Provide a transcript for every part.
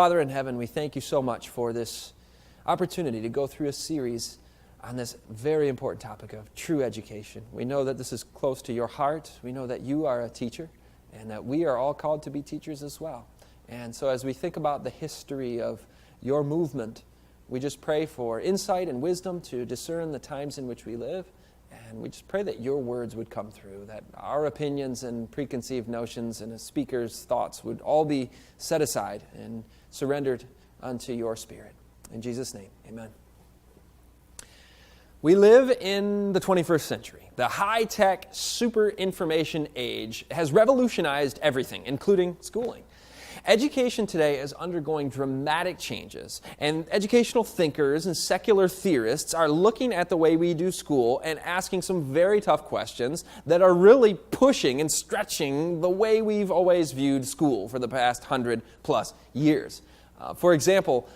Father in heaven, we thank you so much for this opportunity to go through a series on this very important topic of true education. We know that this is close to your heart. We know that you are a teacher and that we are all called to be teachers as well. And so as we think about the history of your movement, we just pray for insight and wisdom to discern the times in which we live. And we just pray that your words would come through, that our opinions and preconceived notions and a speaker's thoughts would all be set aside and surrendered unto your Spirit. In Jesus' name, amen. We live in the 21st century. The high-tech, super information age has revolutionized everything, including schooling. Education today is undergoing dramatic changes, and educational thinkers and secular theorists are looking at the way we do school and asking some very tough questions that are really pushing and stretching the way we've always viewed school for the past 100+ years. For example,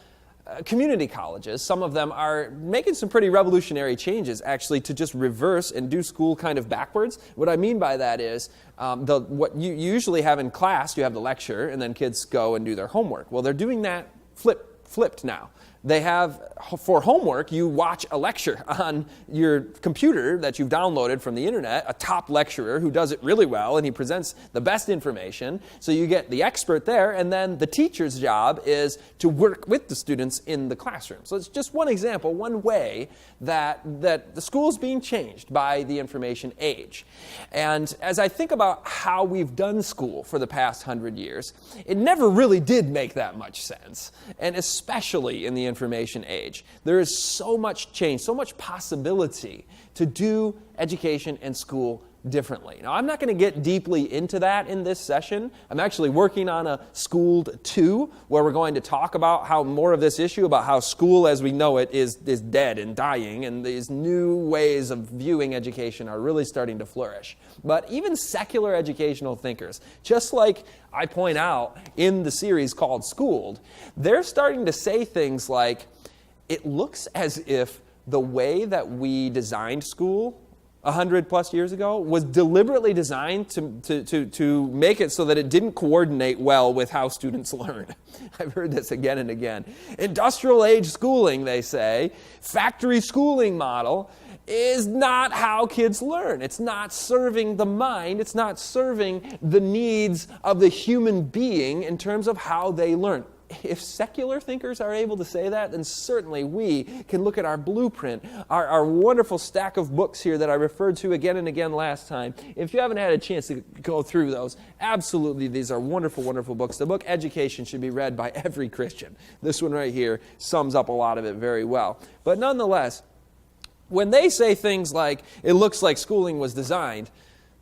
community colleges, some of them are making some pretty revolutionary changes, actually, to just reverse and do school kind of backwards. What I mean by that is, what you usually have in class, you have the lecture, and then kids go and do their homework. Well, they're doing that flipped now. They have, for homework, you watch a lecture on your computer that you've downloaded from the internet, a top lecturer who does it really well, and he presents the best information. So you get the expert there, and then the teacher's job is to work with the students in the classroom. So it's just one example, one way that the school is being changed by the information age. And as I think about how we've done school for the past 100 years, it never really did make that much sense, and especially in the information age. There is so much change, so much possibility to do education and school differently. Now, I'm not going to get deeply into that in this session. I'm actually working on a Schooled 2, where we're going to talk about how more of this issue about how school as we know it is dead and dying, and these new ways of viewing education are really starting to flourish. But even secular educational thinkers, just like I point out in the series called Schooled, they're starting to say things like, it looks as if the way that we designed school 100+ years ago was deliberately designed to make it so that it didn't coordinate well with how students learn. I've heard this again and again. Industrial age schooling, they say, factory schooling model, is not how kids learn. It's not serving the mind. It's not serving the needs of the human being in terms of how they learn. If secular thinkers are able to say that, then certainly we can look at our blueprint, our wonderful stack of books here that I referred to again and again last time. If you haven't had a chance to go through those, absolutely these are wonderful, wonderful books. The book Education should be read by every Christian. This one right here sums up a lot of it very well. But nonetheless, when they say things like, it looks like schooling was designed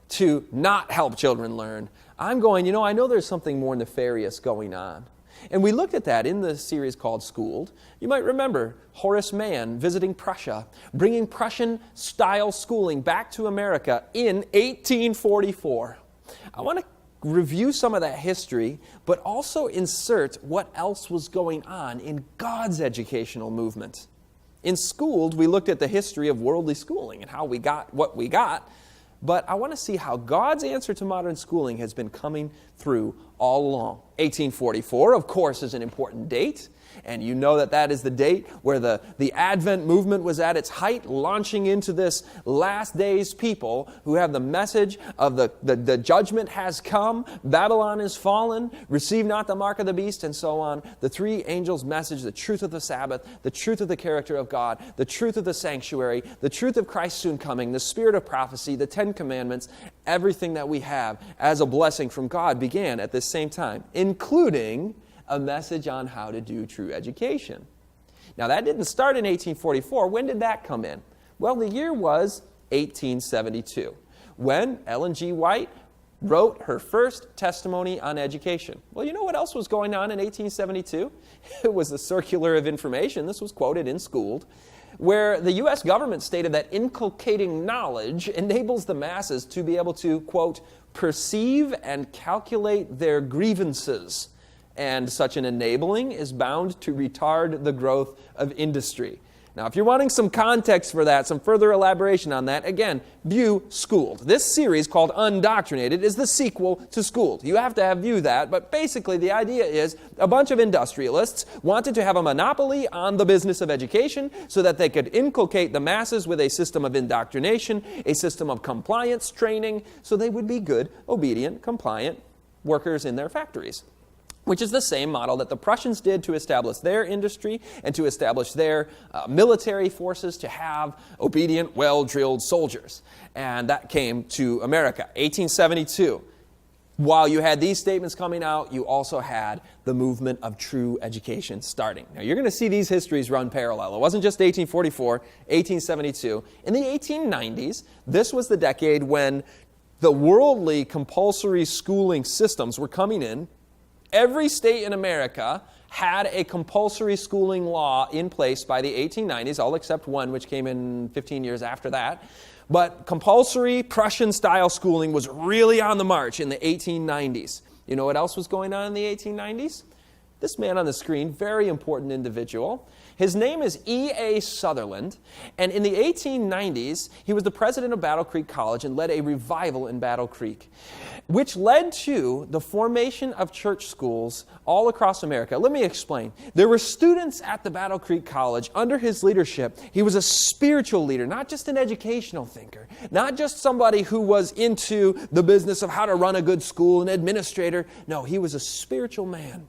to not help children learn, I'm going, I know there's something more nefarious going on. And we looked at that in the series called Schooled. You might remember Horace Mann visiting Prussia, bringing Prussian-style schooling back to America in 1844. I want to review some of that history, but also insert what else was going on in God's educational movement. In Schooled, we looked at the history of worldly schooling and how we got what we got. But I want to see how God's answer to modern schooling has been coming through all along. 1844, of course, is an important date. And you know that is the date where the Advent movement was at its height, launching into this last days people who have the message of the judgment has come, Babylon is fallen, receive not the mark of the beast, and so on. The three angels' message, the truth of the Sabbath, the truth of the character of God, the truth of the sanctuary, the truth of Christ's soon coming, the spirit of prophecy, the 10 commandments, everything that we have as a blessing from God began at this same time, including a message on how to do true education. Now, that didn't start in 1844. When did that come in? Well, the year was 1872, when Ellen G. White wrote her first testimony on education. Well, you know what else was going on in 1872? It was the Circular of Information. This was quoted in Schooled, where the U.S. government stated that inculcating knowledge enables the masses to be able to, quote, perceive and calculate their grievances, and such an enabling is bound to retard the growth of industry. Now, if you're wanting some context for that, some further elaboration on that, again, view Schooled. This series called Undoctrinated is the sequel to Schooled. You have to view that, but basically the idea is a bunch of industrialists wanted to have a monopoly on the business of education so that they could inculcate the masses with a system of indoctrination, a system of compliance training, so they would be good, obedient, compliant workers in their factories. Which is the same model that the Prussians did to establish their industry and to establish their military forces to have obedient, well-drilled soldiers. And that came to America, 1872. While you had these statements coming out, you also had the movement of true education starting. Now, you're going to see these histories run parallel. It wasn't just 1844, 1872. In the 1890s, this was the decade when the worldly compulsory schooling systems were coming in. Every state in America had a compulsory schooling law in place by the 1890s, all except one, which came in 15 years after that. But compulsory Prussian-style schooling was really on the march in the 1890s. You know what else was going on in the 1890s? This man on the screen, very important individual. His name is E.A. Sutherland, and in the 1890s, he was the president of Battle Creek College and led a revival in Battle Creek, which led to the formation of church schools all across America. Let me explain. There were students at the Battle Creek College under his leadership. He was a spiritual leader, not just an educational thinker, not just somebody who was into the business of how to run a good school, an administrator. No, he was a spiritual man.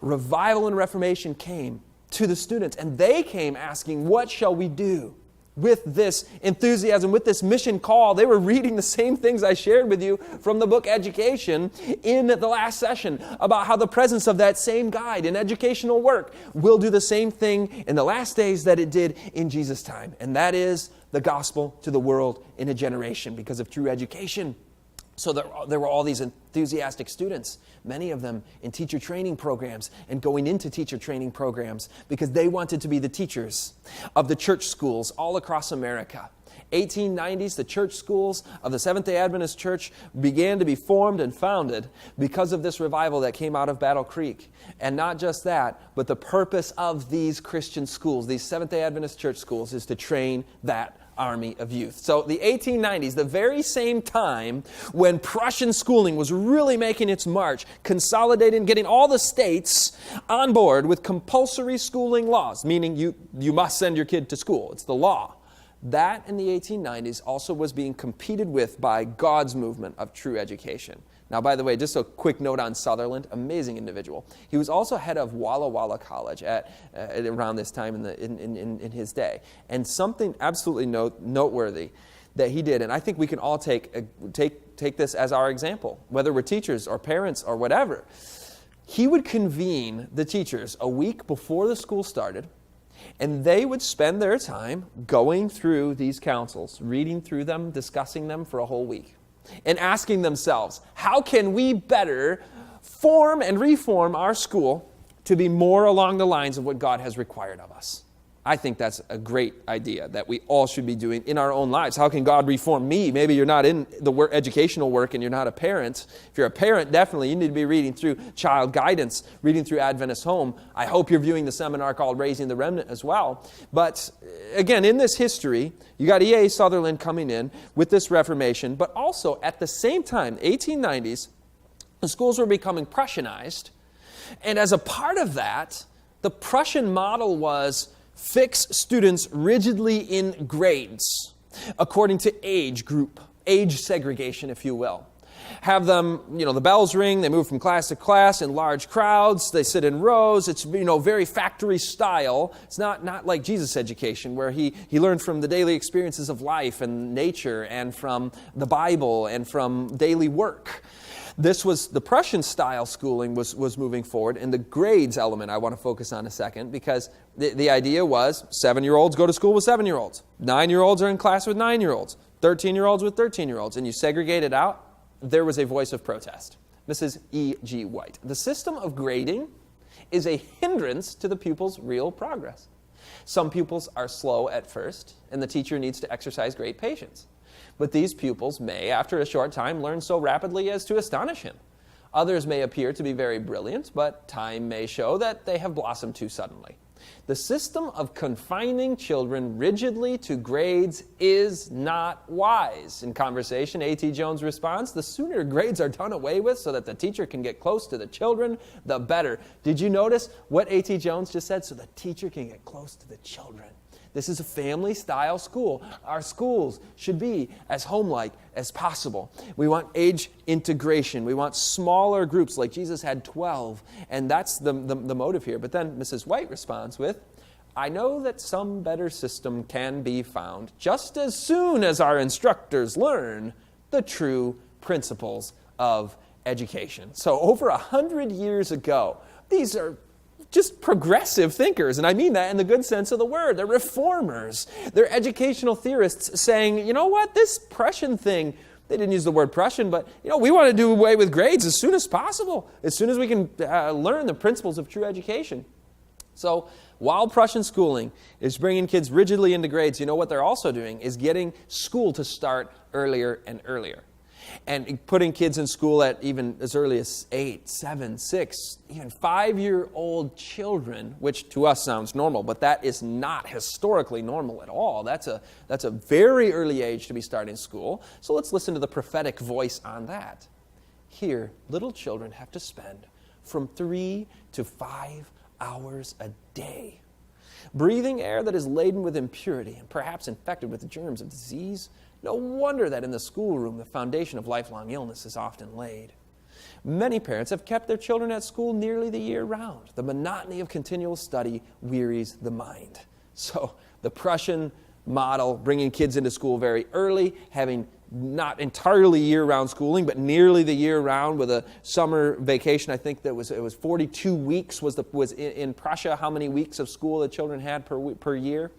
Revival and Reformation came to the students, and they came asking, what shall we do? With this enthusiasm, with this mission call, they were reading the same things I shared with you from the book Education in the last session about how the presence of that same guide in educational work will do the same thing in the last days that it did in Jesus' time. And that is the gospel to the world in a generation because of true education. So there were all these enthusiastic students, many of them in teacher training programs and going into teacher training programs because they wanted to be the teachers of the church schools all across America. 1890s, the church schools of the Seventh-day Adventist Church began to be formed and founded because of this revival that came out of Battle Creek. And not just that, but the purpose of these Christian schools, these Seventh-day Adventist church schools, is to train that army of youth. So the 1890s, the very same time when Prussian schooling was really making its march, consolidating, getting all the states on board with compulsory schooling laws, meaning you must send your kid to school. It's the law. That in the 1890s also was being competed with by God's movement of true education. Now, by the way, just a quick note on Sutherland, amazing individual. He was also head of Walla Walla College at around this time in his day. And something absolutely noteworthy that he did, and I think we can all take this as our example, whether we're teachers or parents or whatever. He would convene the teachers a week before the school started, and they would spend their time going through these councils, reading through them, discussing them for a whole week, and asking themselves, how can we better form and reform our school to be more along the lines of what God has required of us? I think that's a great idea that we all should be doing in our own lives. How can God reform me? Maybe you're not in the educational work and you're not a parent. If you're a parent, definitely you need to be reading through child guidance, reading through Adventist Home. I hope you're viewing the seminar called Raising the Remnant as well. But again, in this history, you got E.A. Sutherland coming in with this Reformation, but also at the same time, 1890s, the schools were becoming Prussianized. And as a part of that, the Prussian model was fix students rigidly in grades according to age group, age segregation, if you will. Have them, the bells ring, they move from class to class in large crowds, they sit in rows. It's, very factory style. It's not like Jesus' education where he learned from the daily experiences of life and nature and from the Bible and from daily work. This was the Prussian style schooling was moving forward, and the grades element I want to focus on a second, because the idea was 7-year-olds go to school with 7-year-olds. 9-year-olds are in class with 9-year-olds. 13-year-olds with 13-year-olds. And you segregate it out, there was a voice of protest. Mrs. E.G. White. The system of grading is a hindrance to the pupil's real progress. Some pupils are slow at first, and the teacher needs to exercise great patience. But these pupils may, after a short time, learn so rapidly as to astonish him. Others may appear to be very brilliant, but time may show that they have blossomed too suddenly. The system of confining children rigidly to grades is not wise. In conversation, A.T. Jones responds, the sooner grades are done away with so that the teacher can get close to the children, the better. Did you notice what A.T. Jones just said? So the teacher can get close to the children. This is a family-style school. Our schools should be as home-like as possible. We want age integration. We want smaller groups, like Jesus had 12, and that's the motive here. But then Mrs. White responds with, I know that some better system can be found just as soon as our instructors learn the true principles of education. So over 100 years ago, these are just progressive thinkers, and I mean that in the good sense of the word. They're reformers. They're educational theorists saying, you know what, this Prussian thing, they didn't use the word Prussian, but we want to do away with grades as soon as possible, as soon as we can learn the principles of true education. So while Prussian schooling is bringing kids rigidly into grades, you know what they're also doing is getting school to start earlier and earlier. And putting kids in school at even as early as 8, 7, 6, even 5-year-old children, which to us sounds normal, but that is not historically normal at all. That's a very early age to be starting school. So let's listen to the prophetic voice on that. Here, little children have to spend from 3 to 5 hours a day breathing air that is laden with impurity and perhaps infected with the germs of disease. No wonder that in the schoolroom the foundation of lifelong illness is often laid. Many parents have kept their children at school nearly the year round. The monotony of continual study wearies the mind. So the Prussian model, bringing kids into school very early, having not entirely year-round schooling, but nearly the year-round with a summer vacation. I think that it was 42 weeks was in Prussia, how many weeks of school the children had per year.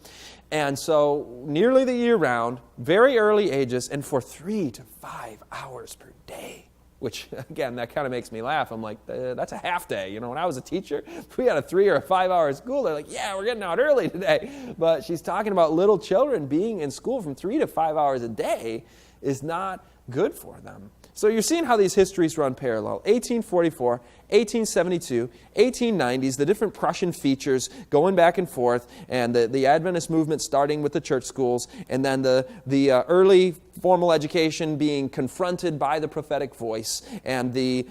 And so nearly the year-round, very early ages, and for 3 to 5 hours per day. Which, again, that kind of makes me laugh. I'm like, that's a half day. When I was a teacher, if we had a 3 or a 5 hour school, they're like, yeah, we're getting out early today. But she's talking about little children being in school from 3 to 5 hours a day is not good for them. So you're seeing how these histories run parallel. 1844, 1872, 1890s, the different Prussian features going back and forth, and the Adventist movement starting with the church schools, and then the early formal education being confronted by the prophetic voice, and the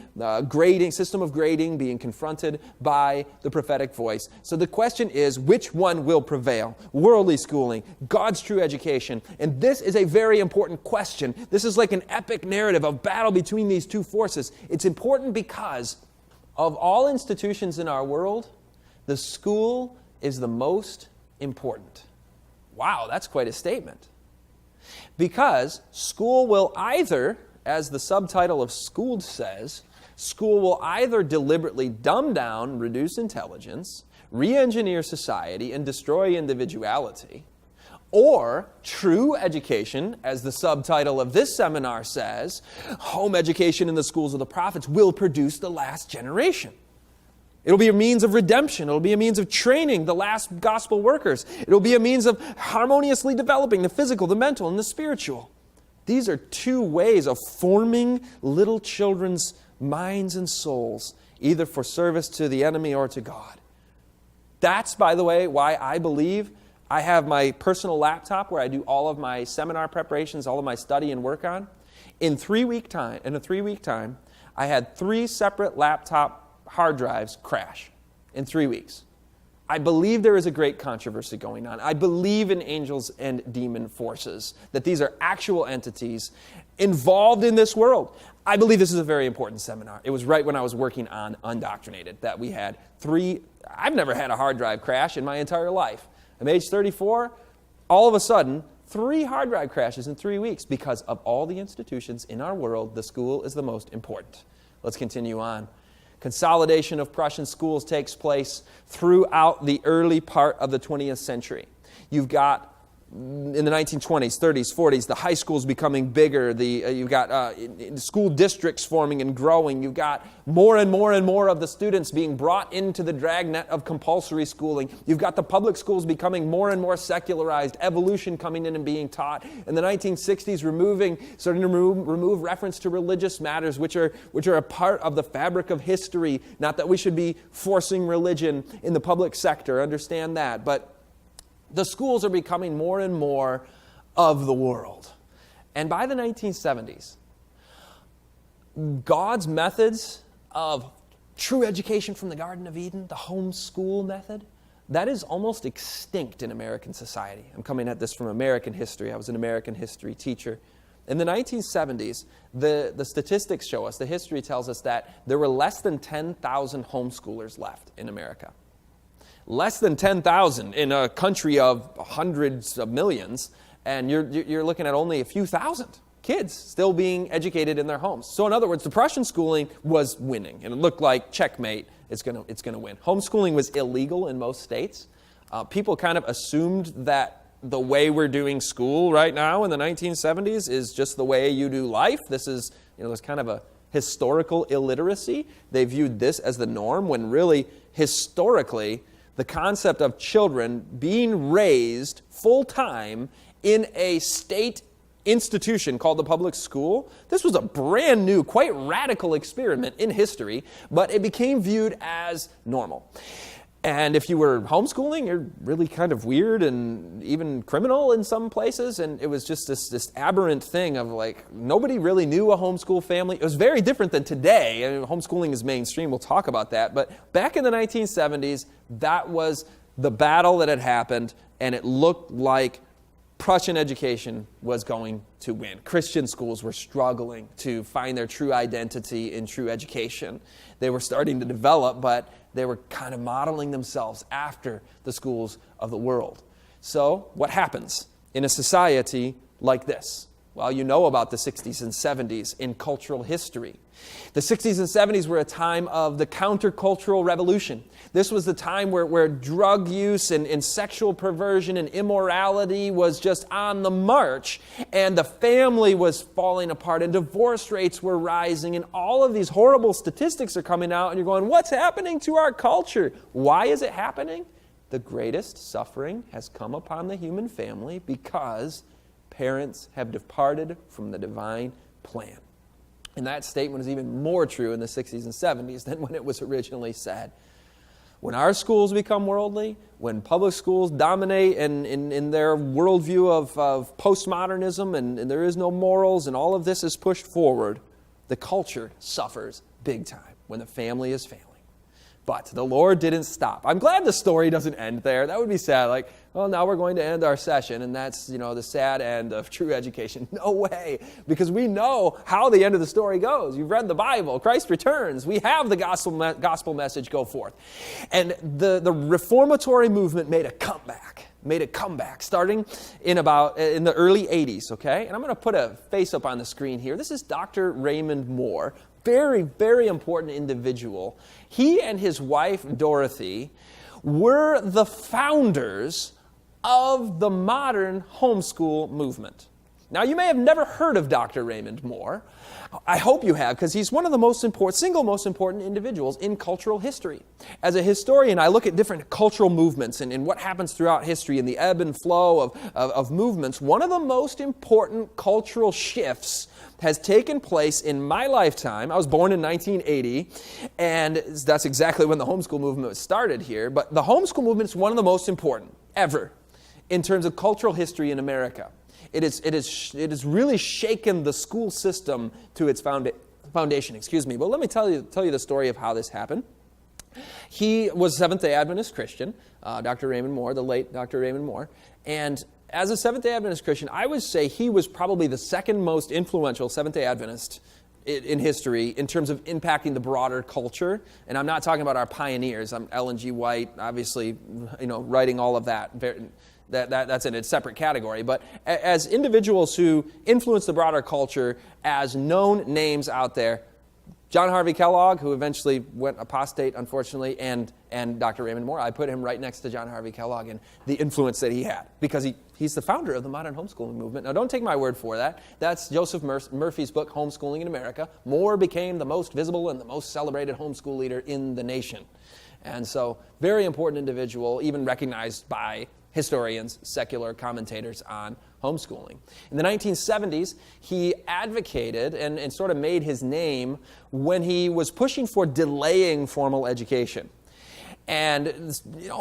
grading system of grading being confronted by the prophetic voice. So the question is, which one will prevail? Worldly schooling, God's true education. And this is a very important question. This is like an epic narrative of battle between these two forces. It's important because of all institutions in our world, the school is the most important. Wow, that's quite a statement. Because school will either, as the subtitle of Schooled says, school will either deliberately dumb down, reduce intelligence, re-engineer society, and destroy individuality, or true education, as the subtitle of this seminar says, home education in the schools of the prophets will produce the last generation. It'll be a means of redemption. It'll be a means of training the last gospel workers. It'll be a means of harmoniously developing the physical, the mental, and the spiritual. These are two ways of forming little children's minds and souls, either for service to the enemy or to God. That's, by the way, why I believe I have my personal laptop where I do all of my seminar preparations, all of my study and work on. In a 3-week time, I had 3 separate laptop hard drives crash in 3 weeks. I believe there is a great controversy going on. I believe in angels and demon forces, that these are actual entities involved in this world. I believe this is a very important seminar. It was right when I was working on Undoctrinated that we had 3. I've never had a hard drive crash in my entire life. I'm age 34. All of a sudden, 3 hard drive crashes in 3 weeks. Because of all the institutions in our world, the school is the most important. Let's continue on. Consolidation of Prussian schools takes place throughout the early part of the 20th century. You've got in the 1920s, 30s, 40s, the high schools becoming bigger. You've got school districts forming and growing. You've got more and more and more of the students being brought into the dragnet of compulsory schooling. You've got the public schools becoming more and more secularized, evolution coming in and being taught. In the 1960s, starting to remove reference to religious matters, which are a part of the fabric of history. Not that we should be forcing religion in the public sector, understand that, but the schools are becoming more and more of the world. And by the 1970s, God's methods of true education from the Garden of Eden, the homeschool method, that is almost extinct in American society. I'm coming at this from American history. I was an American history teacher. In the 1970s, the statistics show us, the history tells us that there were less than 10,000 homeschoolers left in America. Less than 10,000 in a country of hundreds of millions, and you're looking at only a few thousand kids still being educated in their homes. So in other words, the Prussian schooling was winning, and it looked like checkmate, it's going to win. Homeschooling was illegal in most states. People kind of assumed that the way we're doing school right now in the 1970s is just the way you do life. This is, there's kind of a historical illiteracy. They viewed this as the norm when really, historically, the concept of children being raised full-time in a state institution called the public school, this was a brand new, quite radical experiment in history, but it became viewed as normal. And if you were homeschooling, you're really kind of weird and even criminal in some places. And it was just this aberrant thing of like, nobody really knew a homeschool family. It was very different than today. I mean, homeschooling is mainstream. We'll talk about that. But back in the 1970s, that was the battle that had happened. And it looked like Prussian education was going to win. Christian schools were struggling to find their true identity in true education. They were starting to develop, but they were kind of modeling themselves after the schools of the world. So what happens in a society like this? Well, you know about the 60s and 70s in cultural history. The 60s and 70s were a time of the countercultural revolution. This was the time where drug use and sexual perversion and immorality was just on the march, and the family was falling apart, and divorce rates were rising, and all of these horrible statistics are coming out, and you're going, what's happening to our culture? Why is it happening? The greatest suffering has come upon the human family because parents have departed from the divine plan. And that statement is even more true in the 60s and 70s than when it was originally said. When our schools become worldly, when public schools dominate in their worldview of postmodernism and there is no morals and all of this is pushed forward, the culture suffers big time when the family is failing. But the Lord didn't stop. I'm glad the story doesn't end there. That would be sad. Like, well, now we're going to end our session, and that's, the sad end of true education. No way, because we know how the end of the story goes. You've read the Bible. Christ returns. We have the gospel message go forth. And the reformatory movement made a comeback, starting in the early 80s, okay? And I'm going to put a face up on the screen here. This is Dr. Raymond Moore. Very, very important individual. He and his wife, Dorothy, were the founders of the modern homeschool movement. Now, you may have never heard of Dr. Raymond Moore. I hope you have, because he's one of the single most important individuals in cultural history. As a historian, I look at different cultural movements and what happens throughout history and the ebb and flow of movements. One of the most important cultural shifts has taken place in my lifetime. I was born in 1980, and that's exactly when the homeschool movement started here. But the homeschool movement is one of the most important ever in terms of cultural history in America. It has really shaken the school system to its foundation. But let me tell you the story of how this happened. He was a Seventh-day Adventist Christian, Dr. Raymond Moore, the late Dr. Raymond Moore, and as a Seventh-day Adventist Christian, I would say he was probably the second most influential Seventh-day Adventist in history in terms of impacting the broader culture. And I'm not talking about our pioneers. I'm Ellen G. White, obviously, writing all of that. That's in a separate category. But as individuals who influence the broader culture, as known names out there, John Harvey Kellogg, who eventually went apostate, unfortunately, and Dr. Raymond Moore. I put him right next to John Harvey Kellogg and the influence that he had, because he's the founder of the modern homeschooling movement. Now, don't take my word for that. That's Joseph Murphy's book, Homeschooling in America. Moore became the most visible and the most celebrated homeschool leader in the nation. And so, very important individual, even recognized by historians, secular commentators on homeschooling. In the 1970s, he advocated and sort of made his name when he was pushing for delaying formal education. And,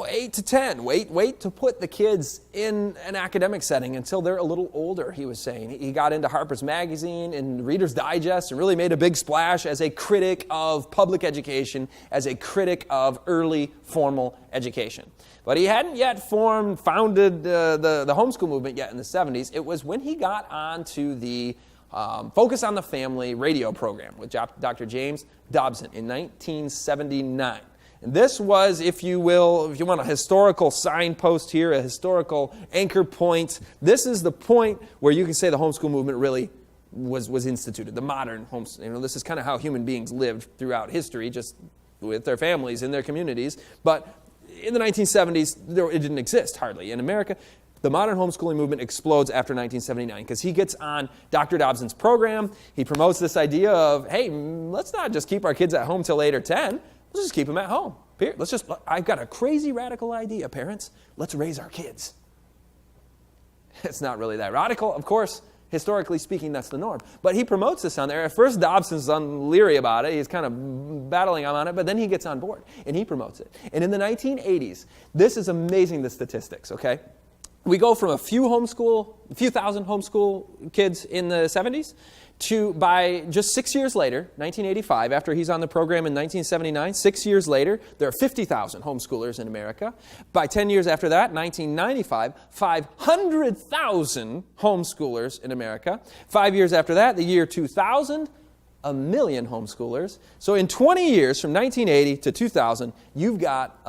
8 to 10, wait to put the kids in an academic setting until they're a little older, he was saying. He got into Harper's Magazine and Reader's Digest and really made a big splash as a critic of public education, as a critic of early formal education. But he hadn't yet founded the homeschool movement yet in the 70s. It was when he got onto the Focus on the Family radio program with Dr. James Dobson in 1979. And this was, if you want a historical signpost here, a historical anchor point, this is the point where you can say the homeschool movement really was instituted, the modern homeschool. This is kind of how human beings lived throughout history, just with their families in their communities. But in the 1970s, it didn't exist hardly. In America, the modern homeschooling movement explodes after 1979 because he gets on Dr. Dobson's program. He promotes this idea of, hey, let's not just keep our kids at home till 8 or 10. Let's just keep them at home. I've got a crazy radical idea, parents. Let's raise our kids. It's not really that radical. Of course, historically speaking, that's the norm. But he promotes this on there. At first, Dobson's leery about it. He's kind of battling on it, but then he gets on board, and he promotes it. And in the 1980s, this is amazing, the statistics, okay? We go from a few thousand homeschool kids in the 70s to, by just 6 years later, 1985, after he's on the program in 1979, 6 years later, there are 50,000 homeschoolers in America. By 10 years after that, 1995, 500,000 homeschoolers in America. 5 years after that, the year 2000, 1 million homeschoolers. So in 20 years, from 1980 to 2000, you've got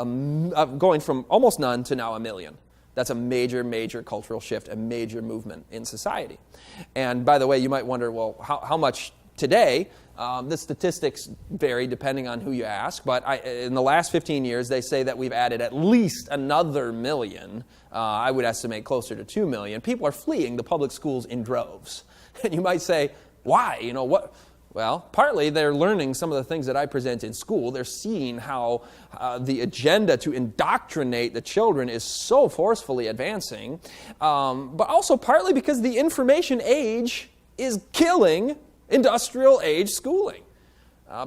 going from almost none to now 1 million. That's a major, major cultural shift, a major movement in society. And by the way, you might wonder, well, how much today? The statistics vary depending on who you ask, but in the last 15 years, they say that we've added at least another million. I would estimate closer to 2 million. People are fleeing the public schools in droves. And you might say, why? What? Well, partly they're learning some of the things that I present in school. They're seeing how the agenda to indoctrinate the children is so forcefully advancing, but also partly because the information age is killing industrial age schooling.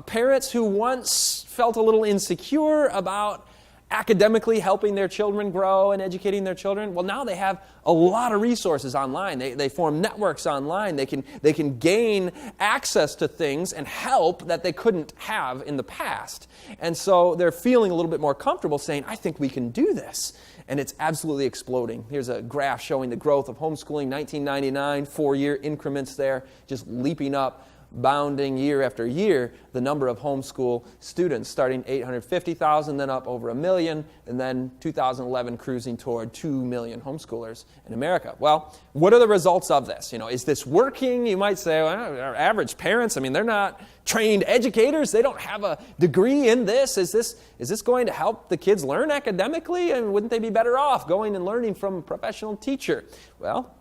Parents who once felt a little insecure about academically helping their children grow and educating their children, well, now they have a lot of resources online. They form networks online. They can gain access to things and help that they couldn't have in the past. And so they're feeling a little bit more comfortable saying, I think we can do this. And it's absolutely exploding. Here's a graph showing the growth of homeschooling, 1999, 4-year increments there, just leaping up, bounding year after year, the number of homeschool students, starting 850,000, then up over 1 million, and then 2011 cruising toward 2 million homeschoolers in America. Well, what are the results of this? Is this working? You might say, well, our average parents, they're not trained educators. They don't have a degree in this. Is this going to help the kids learn academically? And wouldn't they be better off going and learning from a professional teacher? Well,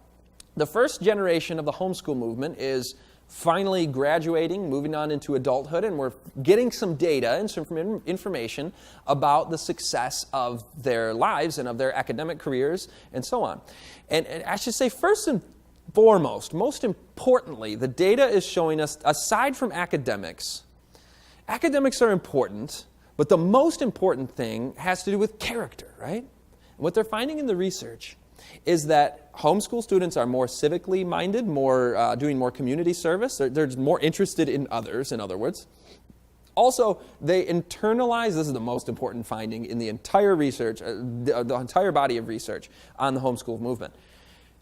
the first generation of the homeschool movement is finally graduating, moving on into adulthood, and we're getting some data and some information about the success of their lives and of their academic careers and so on. And I should say, first and foremost, most importantly, the data is showing us, aside from academics are important, but the most important thing has to do with character, right? And what they're finding in the research is that homeschool students are more civically minded, doing more community service. They're more interested in others, in other words. Also, they internalize, this is the most important finding in the entire research, the entire body of research on the homeschool movement.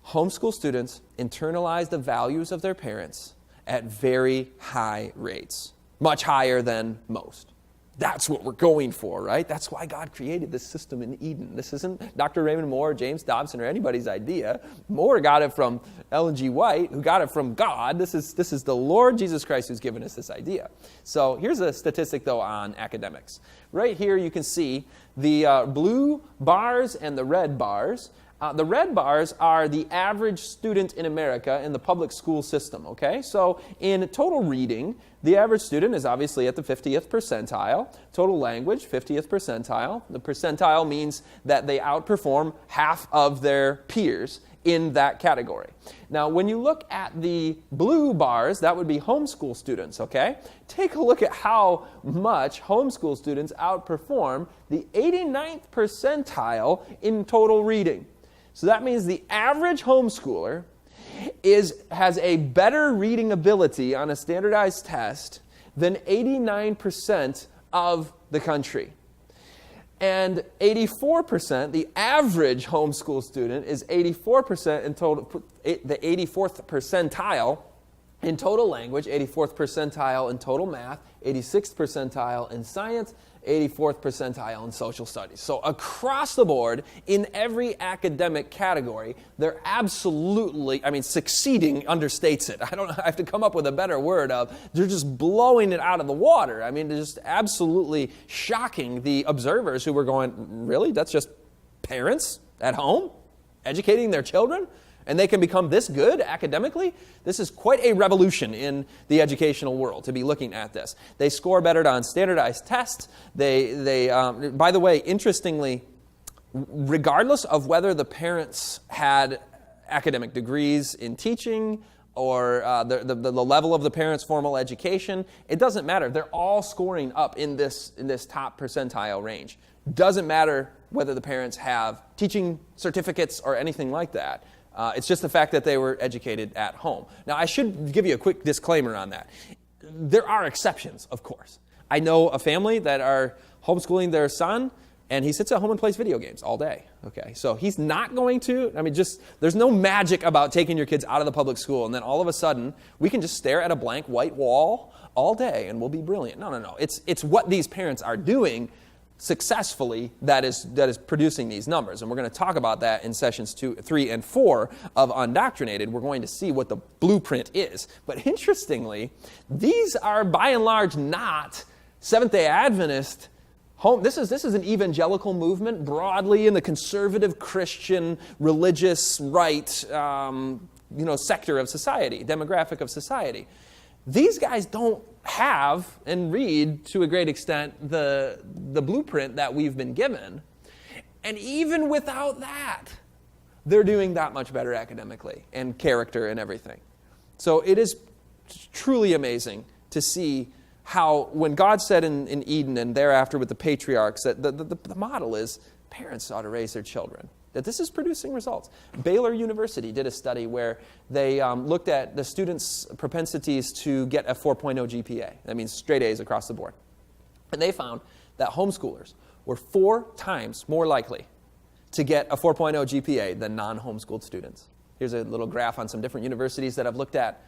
Homeschool students internalize the values of their parents at very high rates, much higher than most. That's what we're going for, right? That's why God created this system in Eden. This isn't Dr. Raymond Moore, James Dobson, or anybody's idea. Moore got it from Ellen G. White, who got it from God. This is the Lord Jesus Christ who's given us this idea. So here's a statistic, though, on academics. Right here you can see the blue bars and the red bars. The red bars are the average student in America in the public school system, okay? So in total reading, the average student is obviously at the 50th percentile. Total language, 50th percentile. The percentile means that they outperform half of their peers in that category. Now, when you look at the blue bars, that would be homeschool students, okay? Take a look at how much homeschool students outperform the 89th percentile in total reading. So that means the average homeschooler has a better reading ability on a standardized test than 89% of the country. And 84%, the average homeschool student is 84% in total, the 84th percentile in total language, 84th percentile in total math, 86th percentile in science, 84th percentile in social studies. So across the board, in every academic category, they're absolutely, succeeding understates it. I have to come up with a better word they're just blowing it out of the water. They're just absolutely shocking the observers who were going, really? That's just parents at home educating their children? And they can become this good academically? This is quite a revolution in the educational world to be looking at this. They score better on standardized tests. By the way, interestingly, regardless of whether the parents had academic degrees in teaching or the level of the parents' formal education, it doesn't matter. They're all scoring up in this top percentile range. Doesn't matter whether the parents have teaching certificates or anything like that. It's just the fact that they were educated at home. Now, I should give you a quick disclaimer on that. There are exceptions, of course. I know a family that are homeschooling their son, and he sits at home and plays video games all day. Okay, so he's not going to, there's no magic about taking your kids out of the public school, and then all of a sudden, we can just stare at a blank white wall all day, and we'll be brilliant. No. It's what these parents are doing successfully that is producing these numbers. And we're going to talk about that in sessions 2, 3, and 4 of Undoctrinated. We're going to see what the blueprint is. But interestingly, these are by and large not Seventh-day Adventist This is an evangelical movement broadly in the conservative Christian religious right sector of society, demographic of society. These guys don't have and read, to a great extent, the blueprint that we've been given. And even without that, they're doing that much better academically and character and everything. So it is truly amazing to see how, when God said in Eden and thereafter with the patriarchs, that the model is parents ought to raise their children, that this is producing results. Baylor University did a study where they looked at the students' propensities to get a 4.0 GPA. That means straight A's across the board. And they found that homeschoolers were 4 times more likely to get a 4.0 GPA than non-homeschooled students. Here's a little graph on some different universities that I've looked at.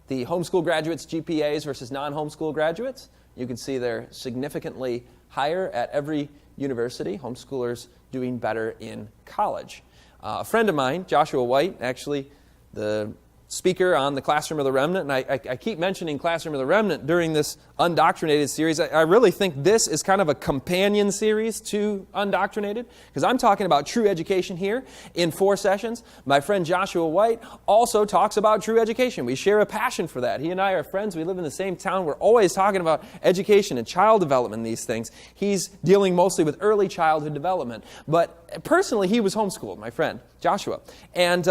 The homeschool graduates' GPAs versus non-homeschool graduates. You can see they're significantly higher at every university. Homeschoolers doing better in college. A friend of mine, Joshua White, actually the speaker on the Classroom of the Remnant, and I keep mentioning Classroom of the Remnant during this Undoctrinated series. I really think this is kind of a companion series to Undoctrinated, because I'm talking about true education here in 4 sessions. My friend Joshua White also talks about true education. We share a passion for that. He and I are friends. We live in the same town. We're always talking about education and child development and these things. He's dealing mostly with early childhood development. But personally, he was homeschooled, my friend Joshua. And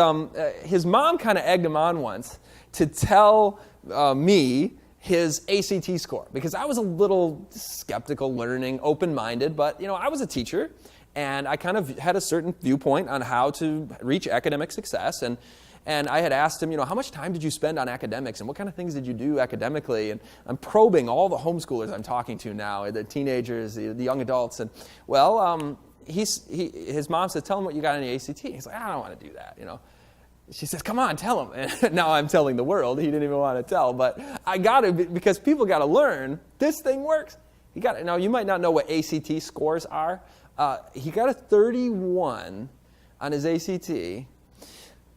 his mom kind of egged him on once to tell me his ACT score, because I was a little skeptical, learning, open-minded, but I was a teacher, and I kind of had a certain viewpoint on how to reach academic success, and I had asked him, how much time did you spend on academics, and what kind of things did you do academically? And I'm probing all the homeschoolers I'm talking to now, the teenagers, the young adults, and his mom said, tell him what you got on the ACT. He's like, I don't want to do that, She says, come on, tell him. And now I'm telling the world. He didn't even want to tell. But I got to, because people got to learn, this thing works. Now, you might not know what ACT scores are. He got a 31 on his ACT,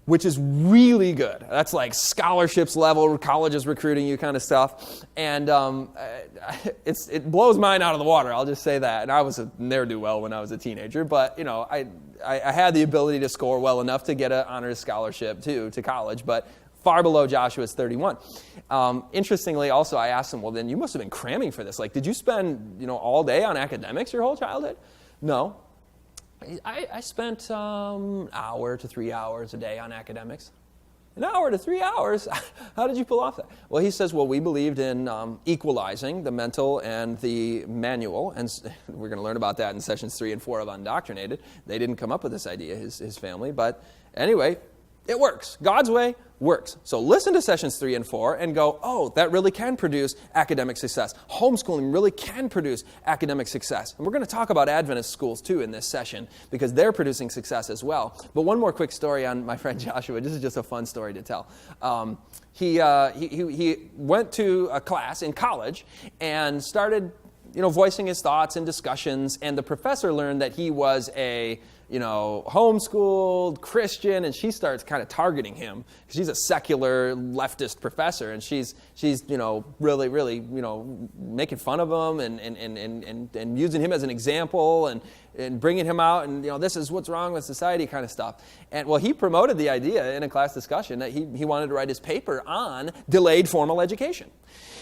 which is really good. That's like scholarships level, colleges recruiting you kind of stuff. And it blows mine out of the water, I'll just say that. And I was a ne'er-do-well when I was a teenager, but I had the ability to score well enough to get an honors scholarship too to college, but far below Joshua's 31. Interestingly, also, I asked him, well, then you must have been cramming for this. Like, did you spend, all day on academics your whole childhood? No. I spent an hour to 3 hours a day on academics. An hour to 3 hours? How did you pull off that? Well, he says, we believed in equalizing the mental and the manual, and we're going to learn about that in sessions 3 and 4 of Undoctrinated. They didn't come up with this idea, his family, but anyway, it works. God's way works. So listen to sessions 3 and 4 and go, oh, that really can produce academic success. Homeschooling really can produce academic success. And we're going to talk about Adventist schools too in this session because they're producing success as well. But one more quick story on my friend Joshua. This is just a fun story to tell. He went to a class in college and started voicing his thoughts in discussions, and the professor learned that he was a homeschooled Christian, and she starts kind of targeting him because she's a secular leftist professor, and she's really making fun of him and using him as an example and bringing him out, and this is what's wrong with society kind of stuff. And he promoted the idea in a class discussion that he wanted to write his paper on delayed formal education,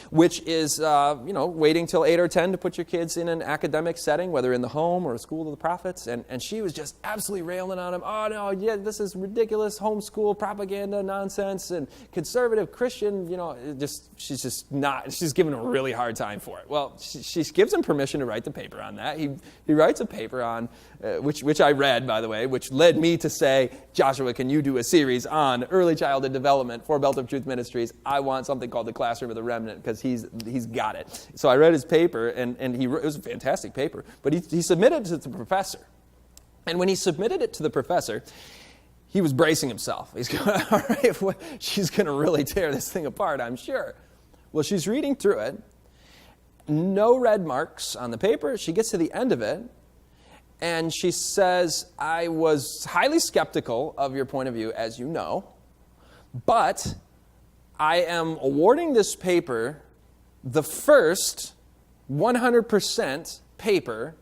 which is, waiting till 8 or 10 to put your kids in an academic setting, whether in the home or a school of the prophets. And she was just absolutely railing on him. Oh, no, yeah, this is ridiculous homeschool propaganda nonsense and conservative Christian, she's giving him a really hard time for it. Well, she gives him permission to write the paper on that. He writes a paper on, which I read, by the way, which led me to say, Joshua, can you do a series on early childhood development for Belt of Truth Ministries? I want something called the Classroom of the Remnant, because he's got it. So I read his paper, and it was a fantastic paper, but he submitted it to the professor. And when he submitted it to the professor, he was bracing himself. He's going, all right, she's going to really tear this thing apart, I'm sure. Well, she's reading through it. No red marks on the paper. She gets to the end of it, and she says, I was highly skeptical of your point of view, as you know, but I am awarding this paper the first 100% paper,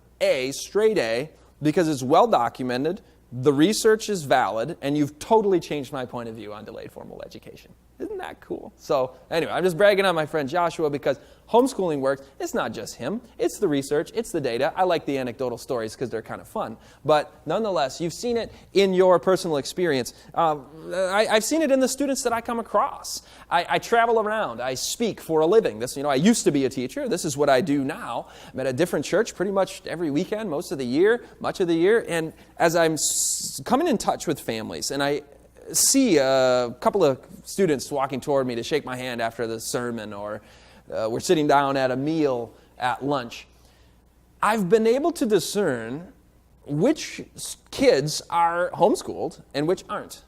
straight A, because it's well documented, the research is valid, and you've totally changed my point of view on delayed formal education. Isn't that cool? So anyway, I'm just bragging on my friend Joshua because homeschooling works. It's not just him. It's the research. It's the data. I like the anecdotal stories because they're kind of fun. But nonetheless, you've seen it in your personal experience. I've seen it in the students that I come across. I travel around. I speak for a living. I used to be a teacher. This is what I do now. I'm at a different church pretty much every weekend, most of the year, much of the year. And as I'm coming in touch with families, and I see a couple of students walking toward me to shake my hand after the sermon, or we're sitting down at a meal at lunch, I've been able to discern which kids are homeschooled and which aren't.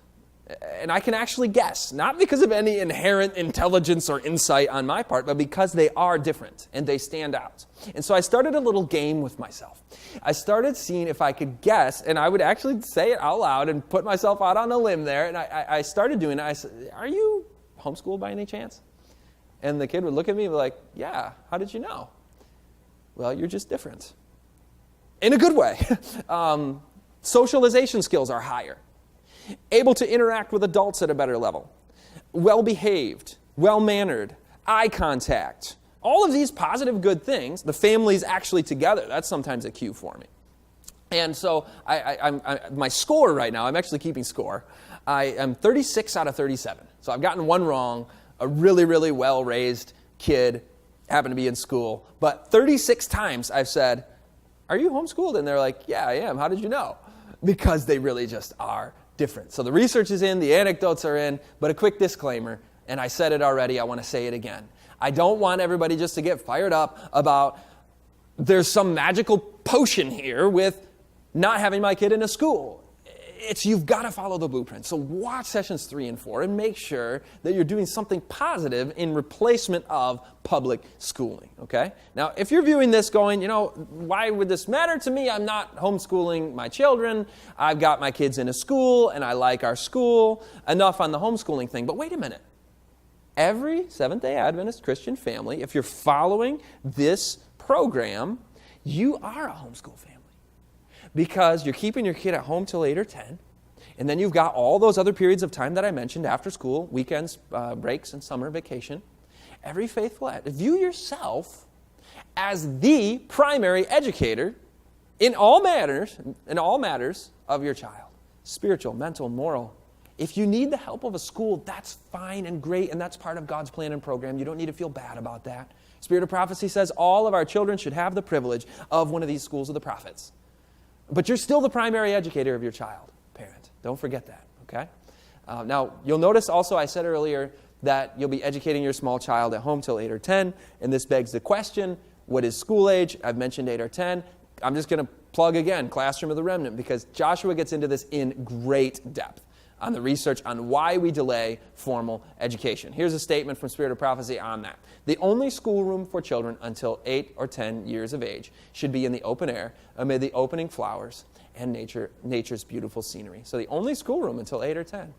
And I can actually guess, not because of any inherent intelligence or insight on my part, but because they are different and they stand out. And so I started a little game with myself. I started seeing if I could guess, and I would actually say it out loud and put myself out on a limb there. And I started doing it. I said, are you homeschooled by any chance? And the kid would look at me and be like, yeah, how did you know? Well, you're just different. In a good way. Socialization skills are higher. Able to interact with adults at a better level. Well-behaved, well-mannered, eye contact. All of these positive good things, the family's actually together. That's sometimes a cue for me. And so my score right now, I'm actually keeping score. I am 36 out of 37. So I've gotten one wrong. A really, really well-raised kid happened to be in school. But 36 times I've said, are you homeschooled? And they're like, yeah, I am. How did you know? Because they really just are different. So the research is in, the anecdotes are in, but a quick disclaimer, and I said it already, I want to say it again. I don't want everybody just to get fired up about there's some magical potion here with not having my kid in a school. you've got to follow the blueprint. So watch sessions 3 and 4 and make sure that you're doing something positive in replacement of public schooling, okay? Now, if you're viewing this going, why would this matter to me? I'm not homeschooling my children. I've got my kids in a school, and I like our school. Enough on the homeschooling thing. But wait a minute. Every Seventh-day Adventist Christian family, if you're following this program, you are a homeschool family. Because you're keeping your kid at home till 8 or 10, and then you've got all those other periods of time that I mentioned, after school, weekends, breaks, and summer vacation. Every faithful view yourself as the primary educator in all matters of your child. Spiritual, mental, moral. If you need the help of a school, that's fine and great, and that's part of God's plan and program. You don't need to feel bad about that. Spirit of prophecy says all of our children should have the privilege of one of these schools of the prophets. But you're still the primary educator of your child, parent. Don't forget that, okay? Now, you'll notice also I said earlier that you'll be educating your small child at home till 8 or 10, and this begs the question, what is school age? I've mentioned 8 or 10. I'm just going to plug again, Classroom of the Remnant, because Joshua gets into this in great depth on the research on why we delay formal education. Here's a statement from Spirit of Prophecy on that. The only schoolroom for children until 8 or 10 years of age should be in the open air amid the opening flowers and nature's beautiful scenery. So the only schoolroom until 8 or 10.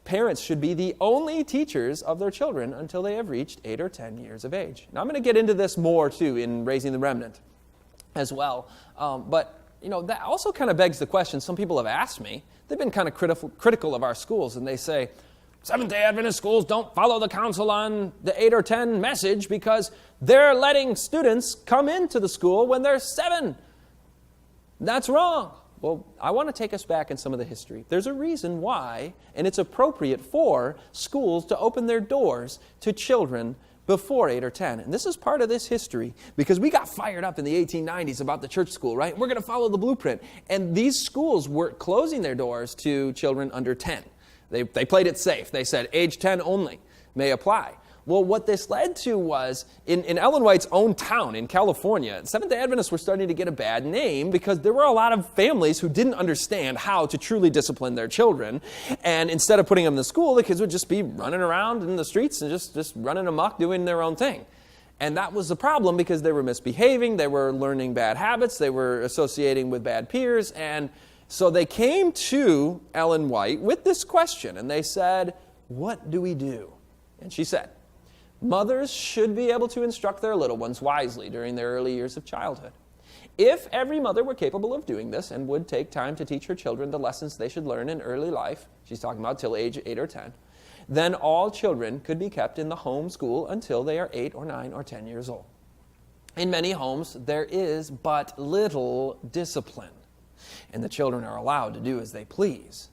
Parents should be the only teachers of their children until they have reached 8 or 10 years of age. Now I'm going to get into this more too in Raising the Remnant as well. But that also kind of begs the question, some people have asked me, they've been kind of critical of our schools, and they say, Seventh-day Adventist schools don't follow the counsel on the 8 or 10 message because they're letting students come into the school when they're 7. That's wrong. Well, I want to take us back in some of the history. There's a reason why, and it's appropriate for schools to open their doors to children before 8 or 10. And this is part of this history because we got fired up in the 1890s about the church school, right? We're going to follow the blueprint. And these schools were closing their doors to children under 10. They played it safe. They said age 10 only may apply. Well, what this led to was, in Ellen White's own town in California, Seventh-day Adventists were starting to get a bad name because there were a lot of families who didn't understand how to truly discipline their children. And instead of putting them in the school, the kids would just be running around in the streets and just running amok, doing their own thing. And that was the problem because they were misbehaving, they were learning bad habits, they were associating with bad peers. And so they came to Ellen White with this question, and they said, what do we do? And she said, mothers should be able to instruct their little ones wisely during their early years of childhood. If every mother were capable of doing this and would take time to teach her children the lessons they should learn in early life, she's talking about till age 8 or 10, then all children could be kept in the home school until they are 8 or 9 or 10 years old. In many homes, there is but little discipline, and the children are allowed to do as they please.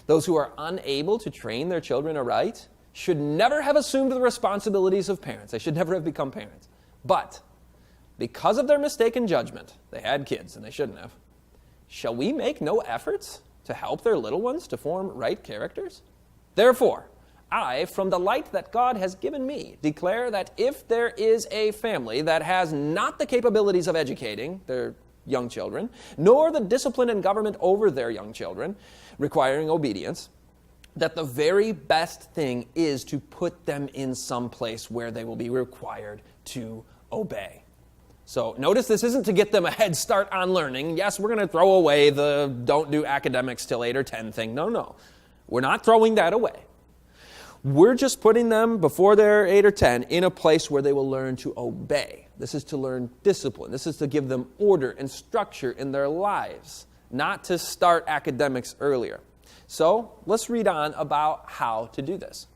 Those who are unable to train their children aright should never have assumed the responsibilities of parents. They should never have become parents. But because of their mistaken judgment, they had kids and they shouldn't have. Shall we make no efforts to help their little ones to form right characters? Therefore, I, from the light that God has given me, declare that if there is a family that has not the capabilities of educating their young children, nor the discipline and government over their young children, requiring obedience, that the very best thing is to put them in some place where they will be required to obey. So notice this isn't to get them a head start on learning. Yes, we're going to throw away the don't do academics till 8 or 10 thing. No. We're not throwing that away. We're just putting them before they're 8 or 10 in a place where they will learn to obey. This is to learn discipline. This is to give them order and structure in their lives, not to start academics earlier. So let's read on about how to do this.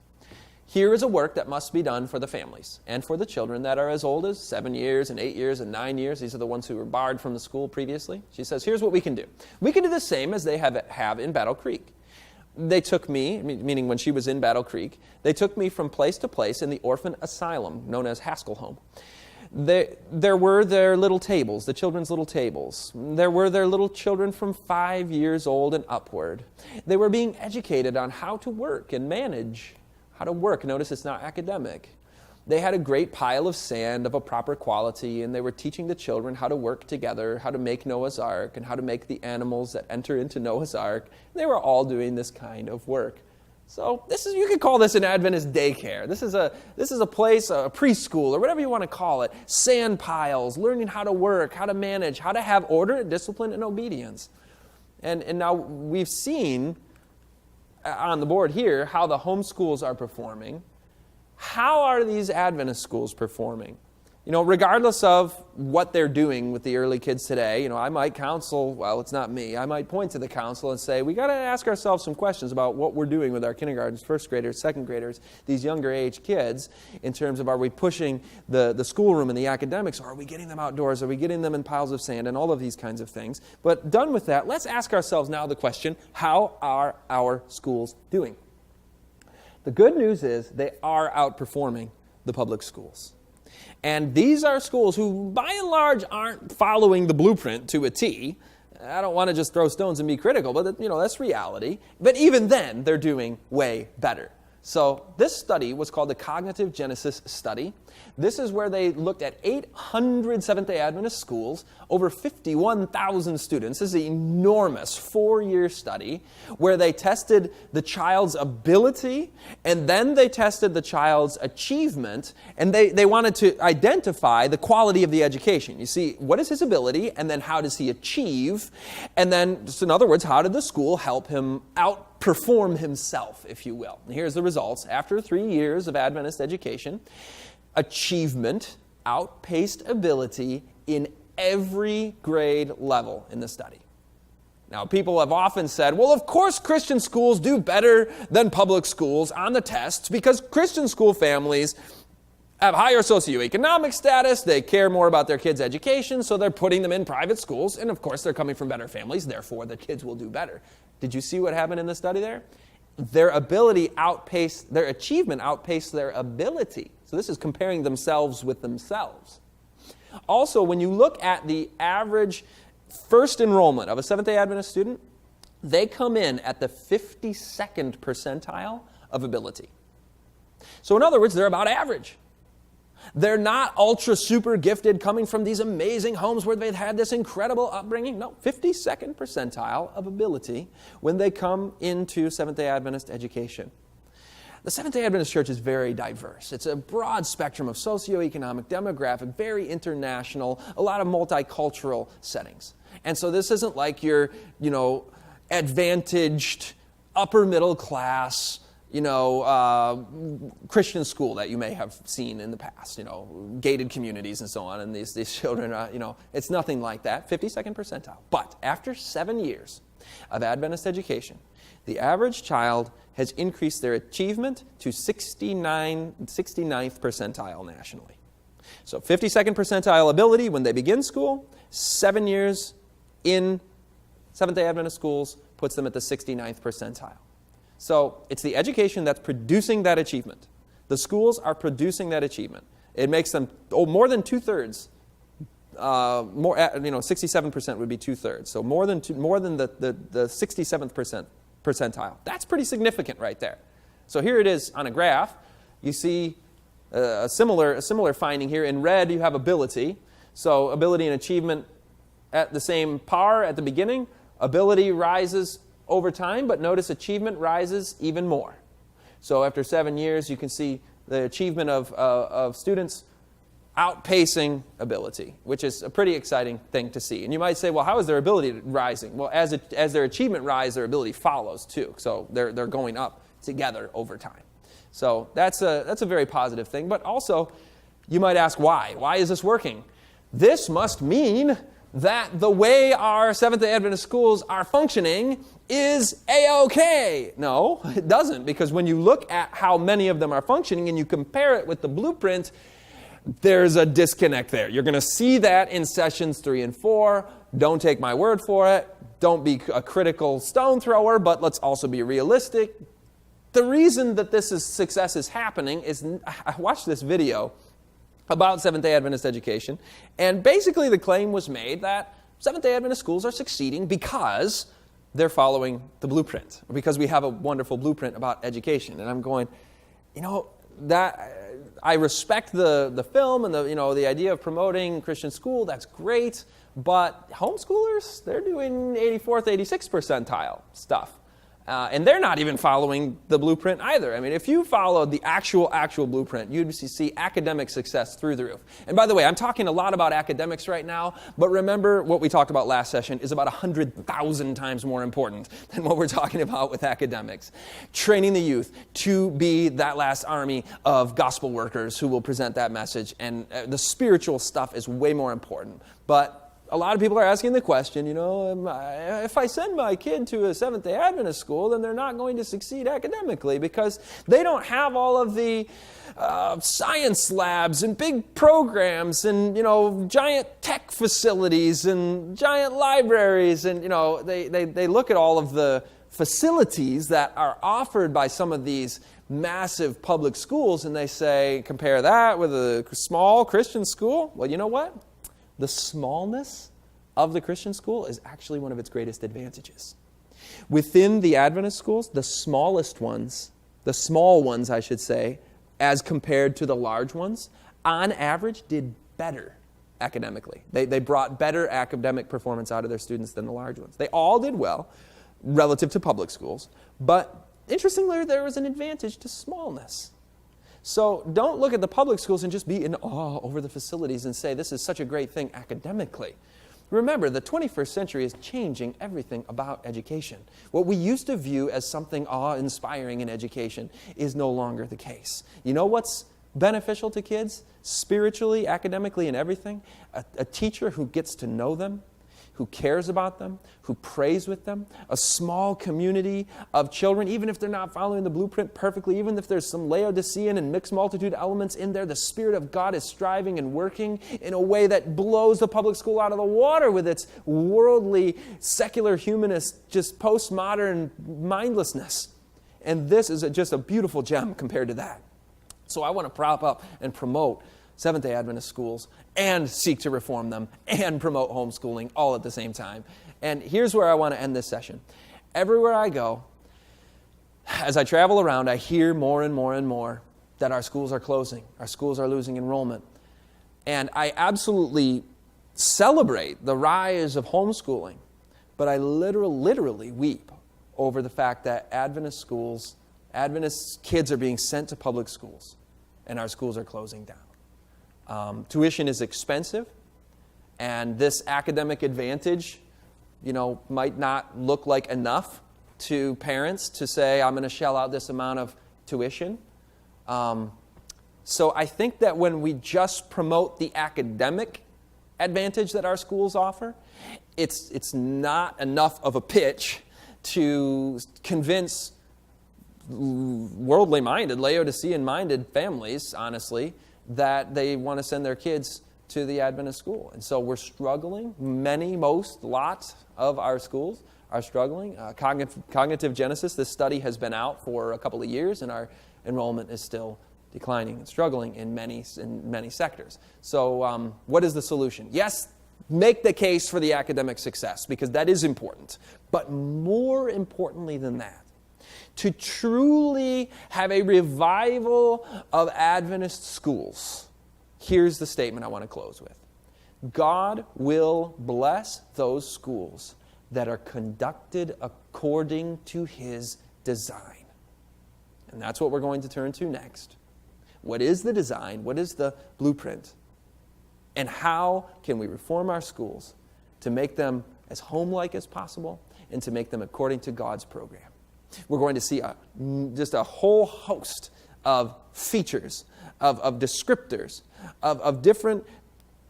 Here is a work that must be done for the families and for the children that are as old as 7 years and 8 years and 9 years. These are the ones who were barred from the school previously. She says, here's what we can do. We can do the same as they have in Battle Creek. They took me, meaning when she was in Battle Creek, they took me from place to place in the orphan asylum known as Haskell Home. There were their little tables, the children's little tables. There were their little children from 5 years old and upward. They were being educated on how to work and manage, how to work. Notice it's not academic. they had a great pile of sand of a proper quality, and they were teaching the children how to work together, how to make Noah's Ark, and how to make the animals that enter into Noah's Ark. They were all doing this kind of work. So you could call this an Adventist daycare. This is a place, a preschool, or whatever you want to call it. Sand piles, learning how to work, how to manage, how to have order, discipline, and obedience. And now we've seen on the board here how the homeschools are performing. How are these Adventist schools performing? Regardless of what they're doing with the early kids today, I might counsel, well, it's not me, I might point to the council and say, we got to ask ourselves some questions about what we're doing with our kindergartens, first graders, second graders, these younger age kids, in terms of, are we pushing the schoolroom and the academics, or are we getting them outdoors, are we getting them in piles of sand, and all of these kinds of things. But done with that, let's ask ourselves now the question, how are our schools doing? The good news is they are outperforming the public schools. And these are schools who, by and large, aren't following the blueprint to a T. I don't want to just throw stones and be critical, but that's reality. But even then, they're doing way better. So this study was called the Cognitive Genesis Study. This is where they looked at 800 Seventh-day Adventist schools, over 51,000 students. This is an enormous 4-year study where they tested the child's ability, and then they tested the child's achievement, and they wanted to identify the quality of the education. You see, what is his ability, and then how does he achieve? And then, just in other words, how did the school help him outperform himself, if you will? And here's the results. After 3 years of Adventist education, achievement outpaced ability in every grade level in the study. Now, people have often said, well, of course Christian schools do better than public schools on the tests because Christian school families have higher socioeconomic status, they care more about their kids' education, so they're putting them in private schools, and of course they're coming from better families, therefore the kids will do better. Did you see what happened in the study there? Their achievement outpaced their ability. So this is comparing themselves with themselves. Also, when you look at the average first enrollment of a Seventh-day Adventist student, they come in at the 52nd percentile of ability. So in other words, they're about average. They're not ultra super gifted coming from these amazing homes where they've had this incredible upbringing. No, 52nd percentile of ability when they come into Seventh-day Adventist education. The Seventh-day Adventist Church is very diverse. It's a broad spectrum of socioeconomic, demographic, very international, a lot of multicultural settings. And so this isn't like your, advantaged, upper middle class, Christian school that you may have seen in the past, gated communities and so on, and these children, it's nothing like that, 52nd percentile. But after 7 years of Adventist education, the average child has increased their achievement to 69th percentile nationally. So 52nd percentile ability when they begin school, 7 years in Seventh-day Adventist schools puts them at the 69th percentile. So it's the education that's producing that achievement. The schools are producing that achievement. It makes them more than 2/3. 67% would be 2/3. So more than the 67th percentile. That's pretty significant right there. So here it is on a graph. You see a similar finding here. In red, you have ability. So ability and achievement at the same par at the beginning. Ability rises over time, but notice achievement rises even more. So after 7 years, you can see the achievement of students outpacing ability, which is a pretty exciting thing to see. And you might say, well, how is their ability rising? Well, as their achievement rises, their ability follows too. So they're going up together over time. So that's a very positive thing. But also, you might ask, why? Why is this working? This must mean that the way our Seventh-day Adventist schools are functioning is A-OK. No, it doesn't, because when you look at how many of them are functioning and you compare it with the blueprint, there's a disconnect there. You're going to see that in sessions 3 and 4. Don't take my word for it. Don't be a critical stone thrower, but let's also be realistic. The reason that success is happening is, I watched this video about Seventh-day Adventist education, and basically the claim was made that Seventh-day Adventist schools are succeeding because they're following the blueprint, because we have a wonderful blueprint about education. And I'm going, that I respect the film and the idea of promoting Christian school. That's great. But homeschoolers, they're doing 84th, 86th percentile stuff. And they're not even following the blueprint either. I mean, if you followed the actual blueprint, you'd see academic success through the roof. And by the way, I'm talking a lot about academics right now, but remember what we talked about last session is about 100,000 times more important than what we're talking about with academics. Training the youth to be that last army of gospel workers who will present that message. And the spiritual stuff is way more important. But a lot of people are asking the question, if I send my kid to a Seventh-day Adventist school, then they're not going to succeed academically because they don't have all of the science labs and big programs and, giant tech facilities and giant libraries. And, they look at all of the facilities that are offered by some of these massive public schools and they say, compare that with a small Christian school. Well, you know what? The smallness of the Christian school is actually one of its greatest advantages. Within the Adventist schools, the small ones, I should say, as compared to the large ones, on average did better academically. They brought better academic performance out of their students than the large ones. They all did well relative to public schools, but interestingly, there was an advantage to smallness. So don't look at the public schools and just be in awe over the facilities and say this is such a great thing academically. Remember, the 21st century is changing everything about education. What we used to view as something awe-inspiring in education is no longer the case. You know what's beneficial to kids, spiritually, academically, and everything? A teacher who gets to know them, who cares about them, who prays with them, a small community of children, even if they're not following the blueprint perfectly, even if there's some Laodicean and mixed multitude elements in there, the Spirit of God is striving and working in a way that blows the public school out of the water with its worldly, secular, humanist, just postmodern mindlessness. And this is just a beautiful gem compared to that. So I want to prop up and promote Seventh-day Adventist schools and seek to reform them and promote homeschooling all at the same time. And here's where I want to end this session. Everywhere I go, as I travel around, I hear more and more and more that our schools are closing. Our schools are losing enrollment. And I absolutely celebrate the rise of homeschooling, but I literally weep over the fact that Adventist kids are being sent to public schools and our schools are closing down. Tuition is expensive, and this academic advantage, might not look like enough to parents to say, I'm going to shell out this amount of tuition. So I think that when we just promote the academic advantage that our schools offer, it's not enough of a pitch to convince worldly-minded, Laodicean-minded families, honestly, that they want to send their kids to the Adventist school. And so we're struggling. Lots of our schools are struggling. Cognitive Genesis, this study has been out for a couple of years, and our enrollment is still declining and struggling in many sectors. So what is the solution? Yes, make the case for the academic success, because that is important. But more importantly than that, to truly have a revival of Adventist schools, here's the statement I want to close with. God will bless those schools that are conducted according to His design. And that's what we're going to turn to next. What is the design? What is the blueprint? And how can we reform our schools to make them as home-like as possible and to make them according to God's program? We're going to see just a whole host of features, of descriptors, of different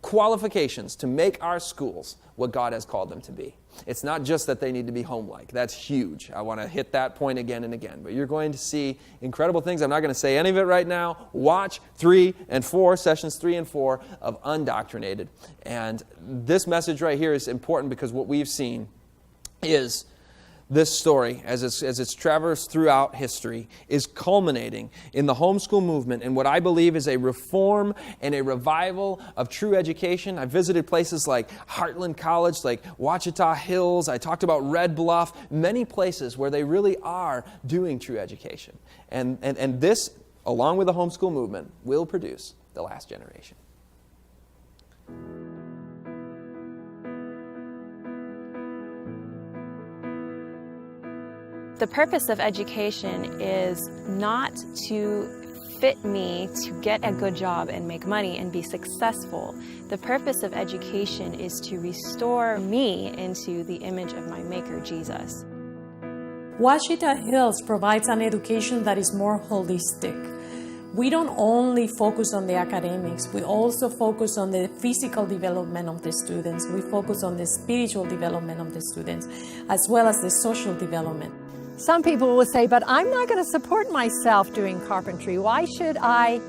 qualifications to make our schools what God has called them to be. It's not just that they need to be home-like. That's huge. I want to hit that point again and again. But you're going to see incredible things. I'm not going to say any of it right now. Watch sessions 3 and 4 of Undoctrinated. And this message right here is important because what we've seen is this story, as it's traversed throughout history, is culminating in the homeschool movement and what I believe is a reform and a revival of true education. I visited places like Heartland College, like Ouachita Hills. I talked about Red Bluff, many places where they really are doing true education. And this along with the homeschool movement, will produce the last generation. The purpose of education is not to fit me to get a good job and make money and be successful. The purpose of education is to restore me into the image of my Maker, Jesus. Ouachita Hills provides an education that is more holistic. We don't only focus on the academics, we also focus on the physical development of the students. We focus on the spiritual development of the students, as well as the social development. Some people will say, but I'm not going to support myself doing carpentry. Why should I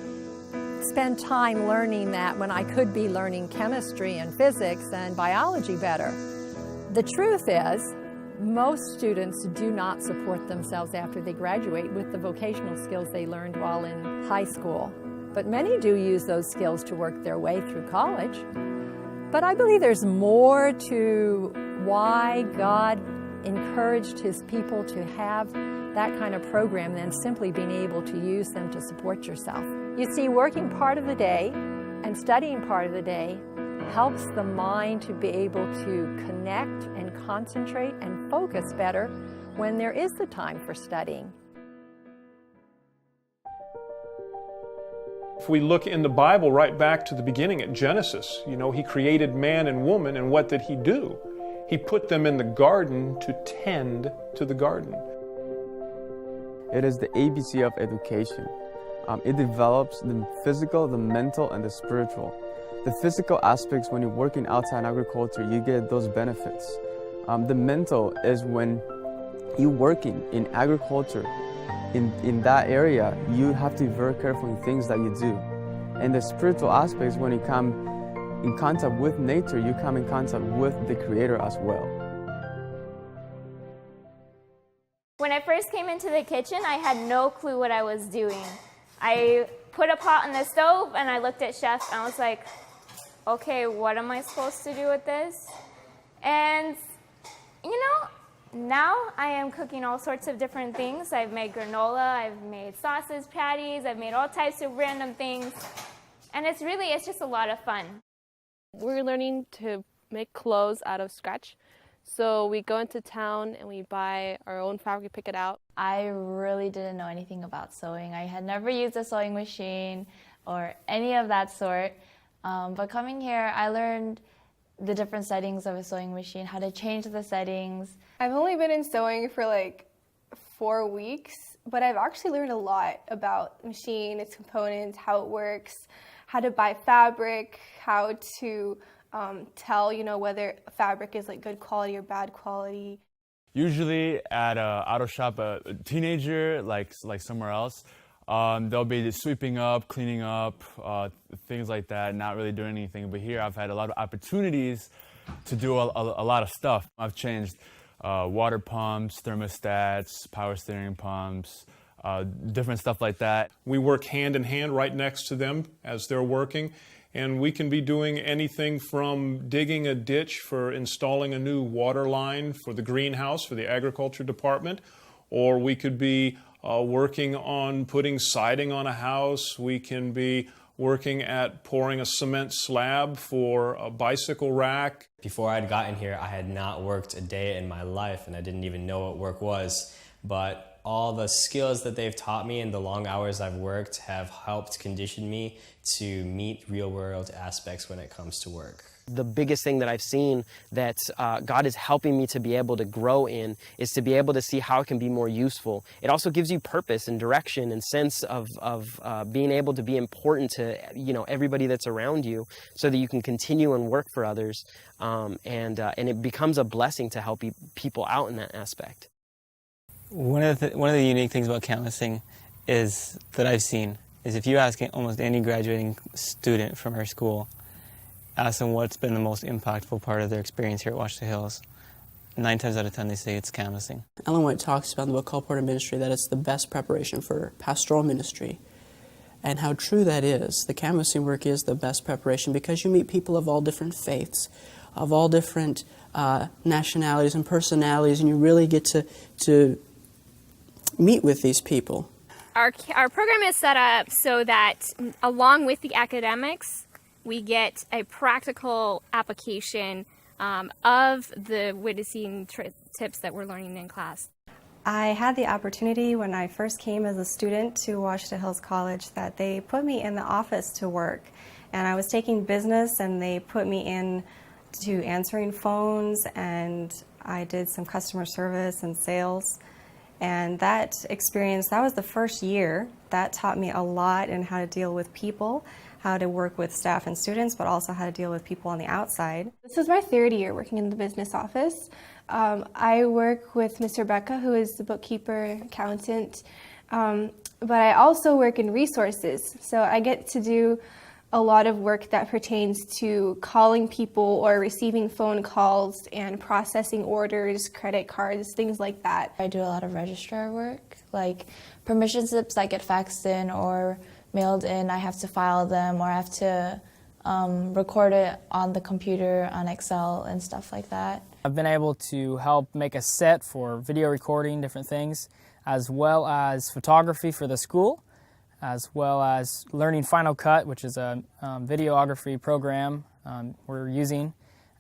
spend time learning that when I could be learning chemistry and physics and biology better? The truth is, most students do not support themselves after they graduate with the vocational skills they learned while in high school. But many do use those skills to work their way through college. But I believe there's more to why God encouraged His people to have that kind of program than simply being able to use them to support yourself. You see, working part of the day and studying part of the day helps the mind to be able to connect and concentrate and focus better when there is the time for studying. If we look in the Bible right back to the beginning at Genesis, He created man and woman, and what did He do? He put them in the garden to tend to the garden. It is the ABC of education. It develops the physical, the mental, and the spiritual. The physical aspects, when you're working outside agriculture, you get those benefits. The mental is when you're working in agriculture, in that area, you have to be very careful in things that you do. And the spiritual aspects, when you come in contact with nature, you come in contact with the Creator as well. When I first came into the kitchen, I had no clue what I was doing. I put a pot on the stove and I looked at Chef and I was like, okay, what am I supposed to do with this? And, now I am cooking all sorts of different things. I've made granola, I've made sausage patties, I've made all types of random things. And it's just a lot of fun. We're learning to make clothes out of scratch. So we go into town and we buy our own fabric, pick it out. I really didn't know anything about sewing. I had never used a sewing machine or any of that sort. But coming here, I learned the different settings of a sewing machine, how to change the settings. I've only been in sewing for 4 weeks, but I've actually learned a lot about the machine, its components, how it works, how to buy fabric, how to tell, whether fabric is good quality or bad quality. Usually at an auto shop, a teenager, like somewhere else, they'll be just sweeping up, cleaning up, things like that, not really doing anything. But here I've had a lot of opportunities to do a lot of stuff. I've changed water pumps, thermostats, power steering pumps, different stuff like that. We work hand in hand right next to them as they're working, and we can be doing anything from digging a ditch for installing a new water line for the greenhouse for the agriculture department, or we could be working on putting siding on a house. We can be working at pouring a cement slab for a bicycle rack. Before I'd gotten here, I had not worked a day in my life, and I didn't even know what work was. But all the skills that they've taught me and the long hours I've worked have helped condition me to meet real-world aspects when it comes to work. The biggest thing that I've seen that God is helping me to be able to grow in is to be able to see how it can be more useful. It also gives you purpose and direction and sense of being able to be important to everybody that's around you, so that you can continue and work for others, and it becomes a blessing to help people out in that aspect. One of the unique things about canvassing is that I've seen is if you ask almost any graduating student from our school, ask them what's been the most impactful part of their experience here at Ouachita Hills, 9 times out of 10 they say it's canvassing. Ellen White talks about in the book called Port of Ministry that it's the best preparation for pastoral ministry, and how true that is. The canvassing work is the best preparation because you meet people of all different faiths, of all different nationalities and personalities, and you really get to meet with these people. Our program is set up so that along with the academics, we get a practical application of the witnessing tips that we're learning in class. I had the opportunity when I first came as a student to Washita Hills College that they put me in the office to work. And I was taking business and they put me in to answering phones, and I did some customer service and sales. And that experience, that was the first year, that taught me a lot in how to deal with people, how to work with staff and students, but also how to deal with people on the outside. This is my third year working in the business office. I work with Ms. Rebecca, who is the bookkeeper, accountant, but I also work in resources. So I get to do a lot of work that pertains to calling people or receiving phone calls and processing orders, credit cards, things like that. I do a lot of registrar work, like permission slips that get faxed in or mailed in, I have to file them, or I have to record it on the computer, on Excel and stuff like that. I've been able to help make a set for video recording, different things, as well as photography for the school, as well as learning Final Cut, which is a videography program we're using,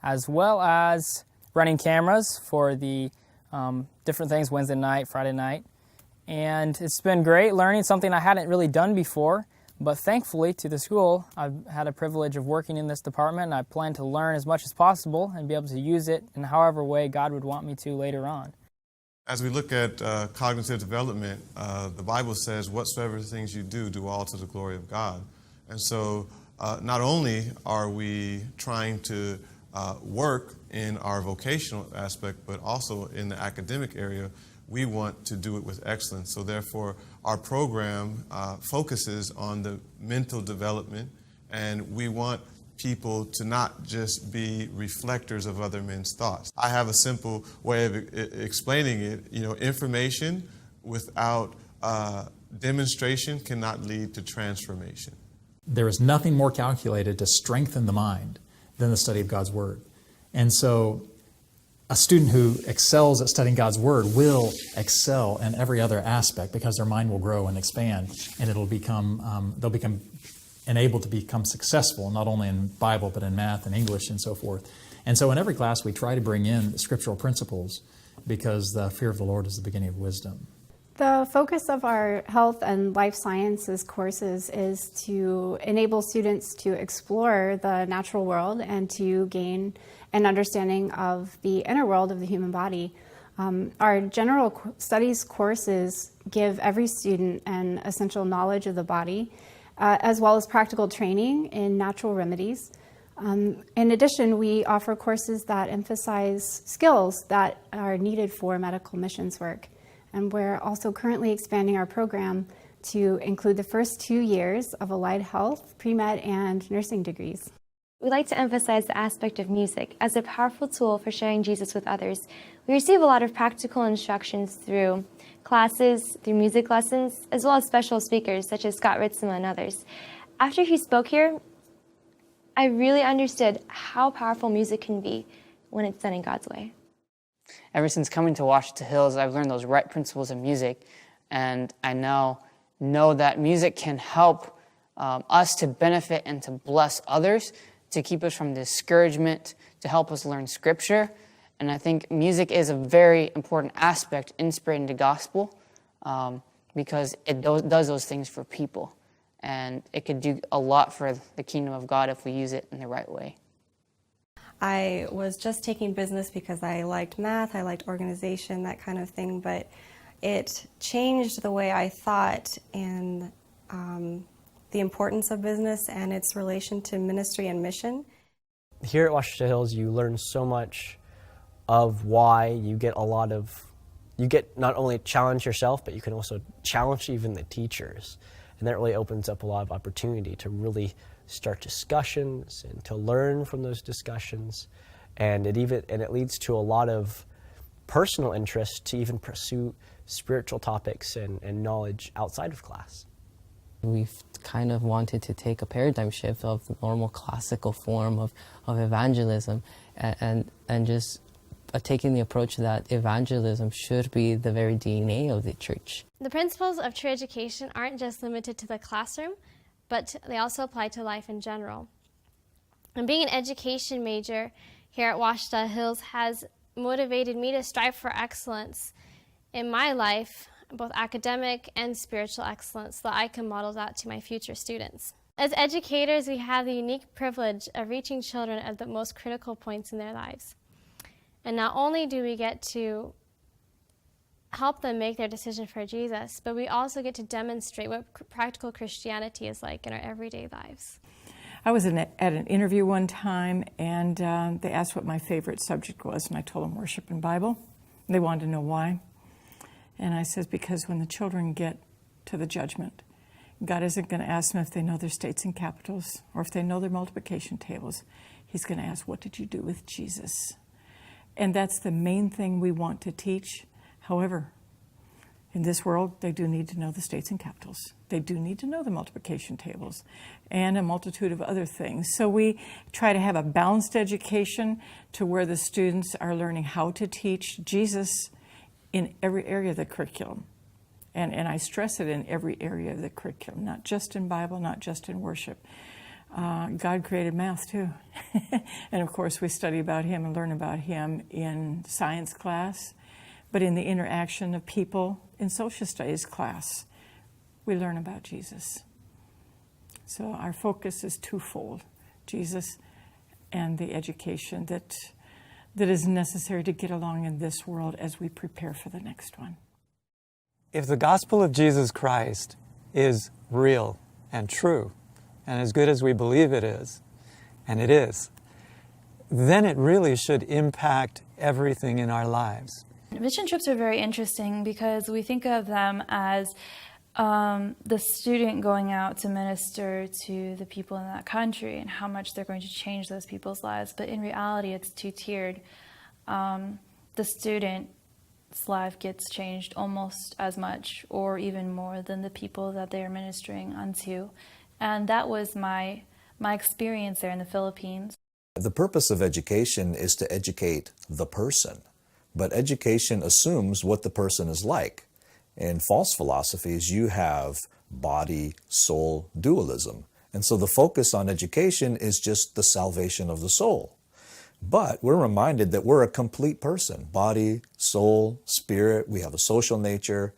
as well as running cameras for the different things, Wednesday night, Friday night. And it's been great learning something I hadn't really done before, but thankfully to the school, I've had a privilege of working in this department, and I plan to learn as much as possible and be able to use it in however way God would want me to later on. As we look at cognitive development, the Bible says, whatsoever things you do, do all to the glory of God. And so not only are we trying to work in our vocational aspect, but also in the academic area, we want to do it with excellence. So therefore, our program focuses on the mental development, and we want people to not just be reflectors of other men's thoughts. I have a simple way of explaining it. You know, information without demonstration cannot lead to transformation. There is nothing more calculated to strengthen the mind than the study of God's Word. And so a student who excels at studying God's Word will excel in every other aspect because their mind will grow and expand, and it'll become, they'll become enabled to become successful, not only in Bible, but in math and English and so forth. And so in every class, we try to bring in scriptural principles because the fear of the Lord is the beginning of wisdom. The focus of our health and life sciences courses is to enable students to explore the natural world and to gain an understanding of the inner world of the human body. Our general studies courses give every student an essential knowledge of the body, as well as practical training in natural remedies. In addition, we offer courses that emphasize skills that are needed for medical missions work. And we're also currently expanding our program to include the first 2 years of allied health, pre-med, and nursing degrees. We like to emphasize the aspect of music as a powerful tool for sharing Jesus with others. We receive a lot of practical instructions through classes, through music lessons, as well as special speakers such as Scott Ritsema and others. After he spoke here, I really understood how powerful music can be when it's done in God's way. Ever since coming to Washita Hills, I've learned those right principles of music, and I now know that music can help us to benefit and to bless others, to keep us from discouragement, to help us learn Scripture. And I think music is a very important aspect in spreading the gospel because it does those things for people. And it could do a lot for the kingdom of God if we use it in the right way. I was just taking business because I liked math, I liked organization, that kind of thing, but it changed the way I thought in the importance of business and its relation to ministry and mission. Here at Washita Hills, you learn so much of why you get you get not only challenge yourself, but you can also challenge even the teachers. And that really opens up a lot of opportunity to really start discussions and to learn from those discussions. And it leads to a lot of personal interest to even pursue spiritual topics and knowledge outside of class. We've kind of wanted to take a paradigm shift of the normal classical form of evangelism and just taking the approach that evangelism should be the very DNA of the church. The principles of true education aren't just limited to the classroom, but they also apply to life in general. And being an education major here at Ouachita Hills has motivated me to strive for excellence in my life, both academic and spiritual excellence, so that I can model that to my future students. As educators, we have the unique privilege of reaching children at the most critical points in their lives. And not only do we get to help them make their decision for Jesus, but we also get to demonstrate what practical Christianity is like in our everyday lives. I was at an interview one time, and they asked what my favorite subject was, and I told them worship and Bible. They wanted to know why. And I said, because when the children get to the judgment, God isn't going to ask them if they know their states and capitals or if they know their multiplication tables. He's going to ask, what did you do with Jesus? And that's the main thing we want to teach. However, in this world, they do need to know the states and capitals. They do need to know the multiplication tables and a multitude of other things. So we try to have a balanced education to where the students are learning how to teach Jesus in every area of the curriculum. And I stress it in every area of the curriculum, not just in Bible, not just in worship. God created math too. And of course we study about him and learn about him in science class, but in the interaction of people in social studies class, we learn about Jesus. So our focus is twofold, Jesus and the education that is necessary to get along in this world as we prepare for the next one. If the gospel of Jesus Christ is real and true, and as good as we believe it is, and it is, then it really should impact everything in our lives. Mission trips are very interesting because we think of them as the student going out to minister to the people in that country and how much they're going to change those people's lives. But in reality, it's two-tiered. The student's life gets changed almost as much or even more than the people that they are ministering unto. And that was my experience there in the Philippines. The purpose of education is to educate the person, but education assumes what the person is like. In false philosophies, you have body-soul dualism. And so the focus on education is just the salvation of the soul. But we're reminded that we're a complete person, body, soul, spirit, we have a social nature.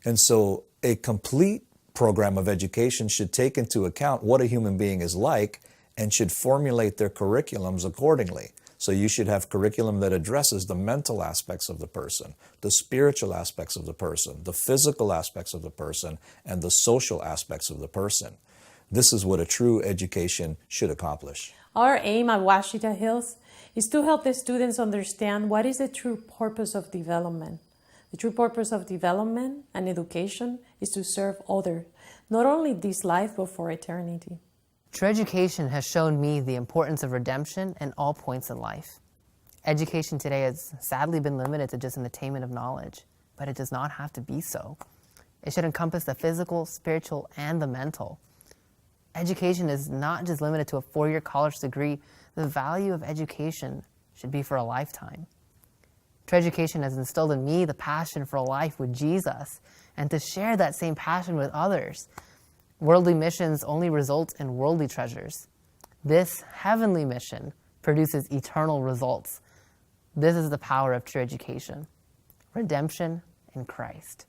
And so a complete program of education should take into account what a human being is like and should formulate their curriculums accordingly. So you should have curriculum that addresses the mental aspects of the person, the spiritual aspects of the person, the physical aspects of the person, and the social aspects of the person. This is what a true education should accomplish. Our aim at Ouachita Hills is to help the students understand what is the true purpose of development. The true purpose of development and education is to serve others, not only this life, but for eternity. True education has shown me the importance of redemption in all points in life. Education today has sadly been limited to just an attainment of knowledge, but it does not have to be so. It should encompass the physical, spiritual, and the mental. Education is not just limited to a 4-year college degree. The value of education should be for a lifetime. True education has instilled in me the passion for a life with Jesus and to share that same passion with others. Worldly missions only result in worldly treasures. This heavenly mission produces eternal results. This is the power of true education. Redemption in Christ.